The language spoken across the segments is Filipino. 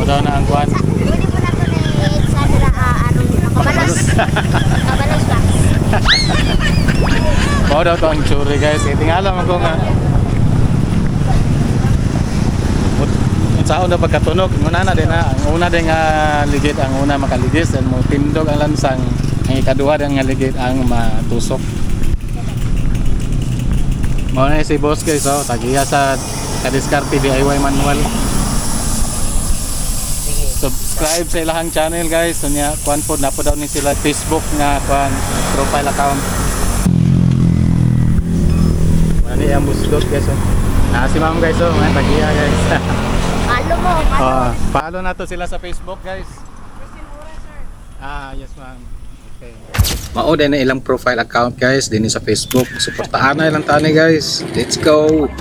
daw na ang kuan. Pwede po na ito sa nila, kabalas. Kabalas lang. Mao daw to ang tsuri guys. Tingala man ko nga. Sa una pagkatunog, una na din na. Ang una din nga ligid, ang una makaligis. And mo tindog ang lansang. Ang ikaduha din nga ligid ang matusok. Mao na si boss guys, oh. Tagiya sa Kadiskarte DIY manual. Subscribe sa ilahang channel guys. So niya, kuan po, na po daw ni sila Facebook nga kuan, profile account. Ano yung busdot guys, oh. Si ma'am guys, oh. Mga tagiya guys. Follow mo, follow. Follow na to sila sa Facebook guys. Yes ma'am. Okay. Mao din na ilang profile account guys din sa Facebook. Suportahan na ilang tani guys. Let's go.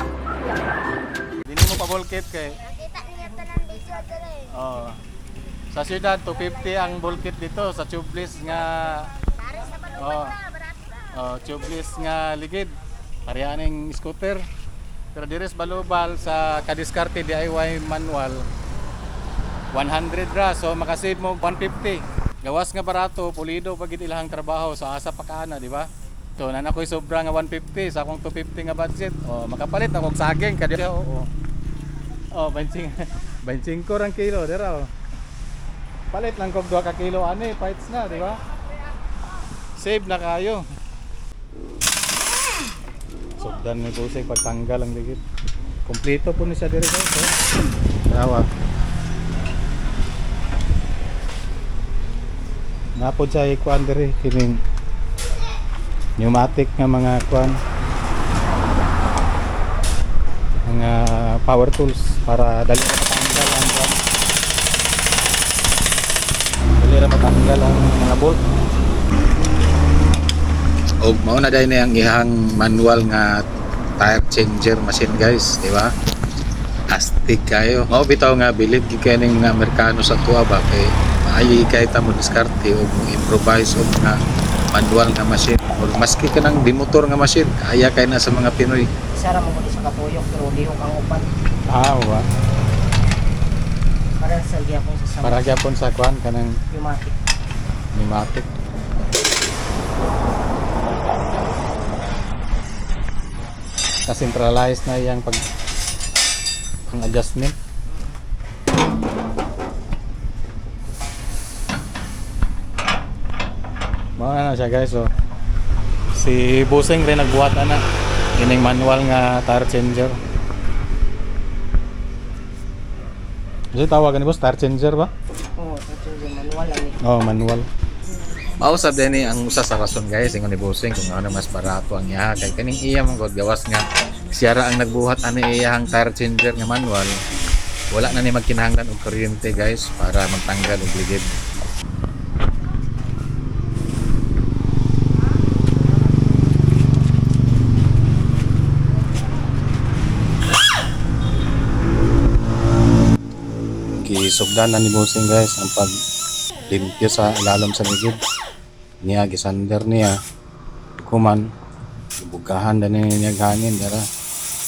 Dini mo pa bulkit kay. Nakita niya tanan dito dire. Sa siyudad 250 ang bulkit dito sa tubeless nga. Dari sa balubad na, barato na. Tubeless nga ligid. Pareha ning scooter. Pero diri sa Balubal sa Kadiskarte DIY manual 100 ra, so makasave mo 150. Gawas nga barato, pulido pag ilahang trabaho sa asa pa kana, di ba? So nana ko'y sobra nga 150 sa akong 250 nga budget. Makapalit ako og saging kadi. Benching 25 rang kilo dira. Palit lang kog 2 ka kilo ani, fights na, di ba? Save na kayo. Sugdan ni Busing pagtanggal ang ligid. Kompleto po ni siya diri guys. Tawa. Napod sa ikuan diri kining pneumatic nga mga kuan. Mga power tools para dali ra matanggal ang kuan. Dali ra matanggal ang mga bolt. Og mao na dai na ang ihang manual nga tire changer machine guys, di ba? Astig kayo. Mao bitaw nga bilib gi kaning mga Amerikano sa tuwa ba kay maayo kay ta mo diskarte og mo improvise og nga manual nga machine. Or maski kanang dimotor nga machine, kaya kay na sa mga Pinoy. Sara mo sa katuyok pero lihok ang upan. Wa. Para sa gyapon sa sama. Para gyapon sa kuan kanang Pneumatic. pneumatic. Centralized na yung ang adjustment. Mga na siya guys, so si Busing rin nagbuhat na ining manual nga tire changer. Kasi tawagan ni boss tire changer ba? Ito yung manual lang. Manual. Mausap din ni ang usa sa rason guys ingon ni Busing kung ano mas barato ang iya kay kaning iya man gud gawas nga siya ra ang nagbuhat ani iyang tire changer nga manual. Wala na ni magkinahanglan og kuryente guys para magtanggal og ligid. Gisugdan na ni Busing guys ang pag limpyo sa ilalom sa ligid niya, gisander niya kuman bugahan na niya hangin dara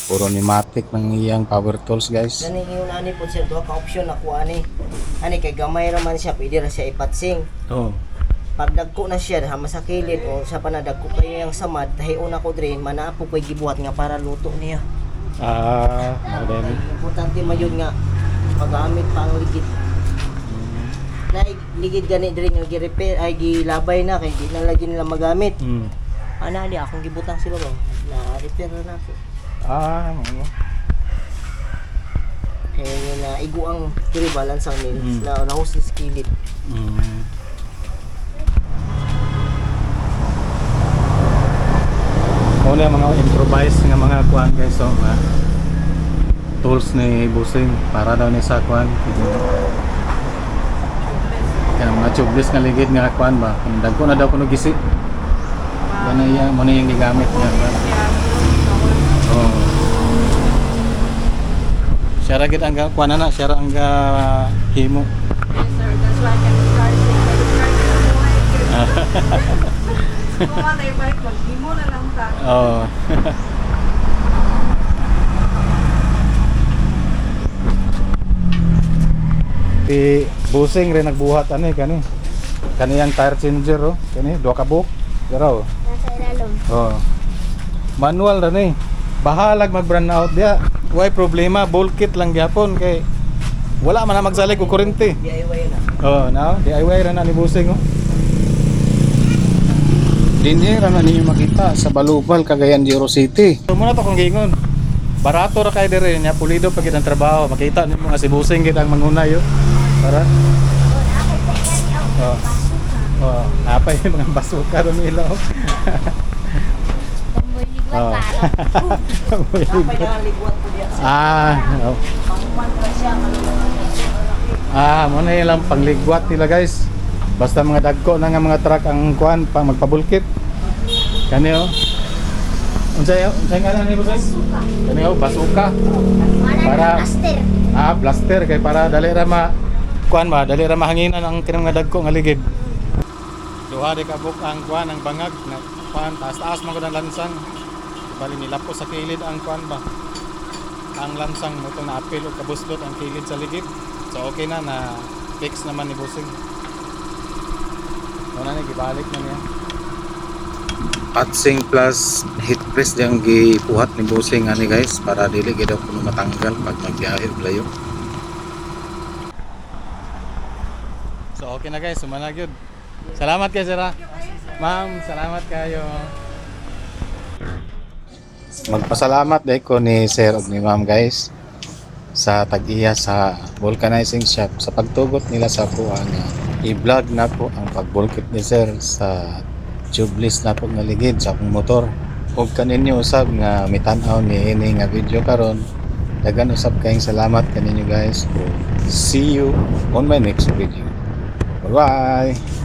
puro pneumatic ng iyang power tools guys. Gani yun ani po siya duha ka option ako ani. Ani kay gamay ra man siya pwede ra siya ipatsing. Pag dagko na siya ha masakilid o sa panadagko kayo yang samad dahion ako diri manaapo koy gibuhat nga para luto niya. Then Importante man yun nga magamit pa ang ligid. Na ligid gani diri nga gi-repair ay gilabay na kay di na lagi nila magamit. Ana di akong gibutang sila ba? Na repair na ako. Ano? Kaya yun na igo ang diri balance ang nils na nahus sa skillet. Una yung mga improvise nga mga kuan guys, so tools ni Busing para daw ni sa kuan. Kaya mga tubeless nga ligid nga kuan ba, dagko na daw kuno gisi. Ano iya mo na yung gigamit niya ba? Siya ra gid ang kuan na, siya ra ang himo. Yes, sir. That's why I can start it. Kung ano yung bike, mag-himo na lang ta. Di busing rin nagbuhat ani kani. Kaniyang tire changer oh. Kani duha ka buhok. Pero Nasa ilalom. oh. Manual ra ni. Bahalag mag-burn out dia. Why problema, bolt kit lang gyapon kay wala man na magsalig og kuryente. DIY na. Oh, now DIY ra na ni busing oh. Dinhi ra na ninyo makita sa Balubal, Cagayan de Oro City. So muna to kung gingon. Barato ra kay dire nya pulido pag ang trabaho. Makita nimo nga si busing gid ang mangunay yo. Para oh. Oh, napay mga basuka ron nila. Oh. Tamboy ligwat Oh. paro. Kapay na ang ligwat po diya. Oh. Pangkuhan pa siya. Muna lang pangligwat nila guys. Basta mga dagko na nga mga truck ang kuan pang magpabulkit. Kani oh. Unsay ngalan ni boss? Kani oh, basuka. Para- Master. Blaster kay para dali ra ma kuan ba, dali ra mahanginan ang kinang nga dagko nga ligid. Duha di ka buk ang kuan ang bangag na kuan taas-taas man gud ang lansang. Bali nilapos sa kilid ang kuan ba. Ang lansang mo to naapil og kabuslot ang kilid sa ligid. So okay na fix naman ni bossing. Wala na gibalik na niya. Patsing plus heat press diyang gipuhat ni bossing ani guys para dili gid kuno matanggal pag magbiyahe og layo. So okay na guys, sumana gyud. Salamat kay sir. Ma'am, salamat kayo. Magpasalamat dai ko ni sir ug ni ma'am guys sa tag-iya sa vulcanizing shop sa pagtugot nila sa kuha nga i-vlog na po ang pagbulkit ni sir sa tubeless na po nga ligid sa akong motor. Ug kaninyo usab nga mitan-aw ni ini nga video karon. Dagan usab kayong salamat kaninyo guys. See you on my next video. Bye bye.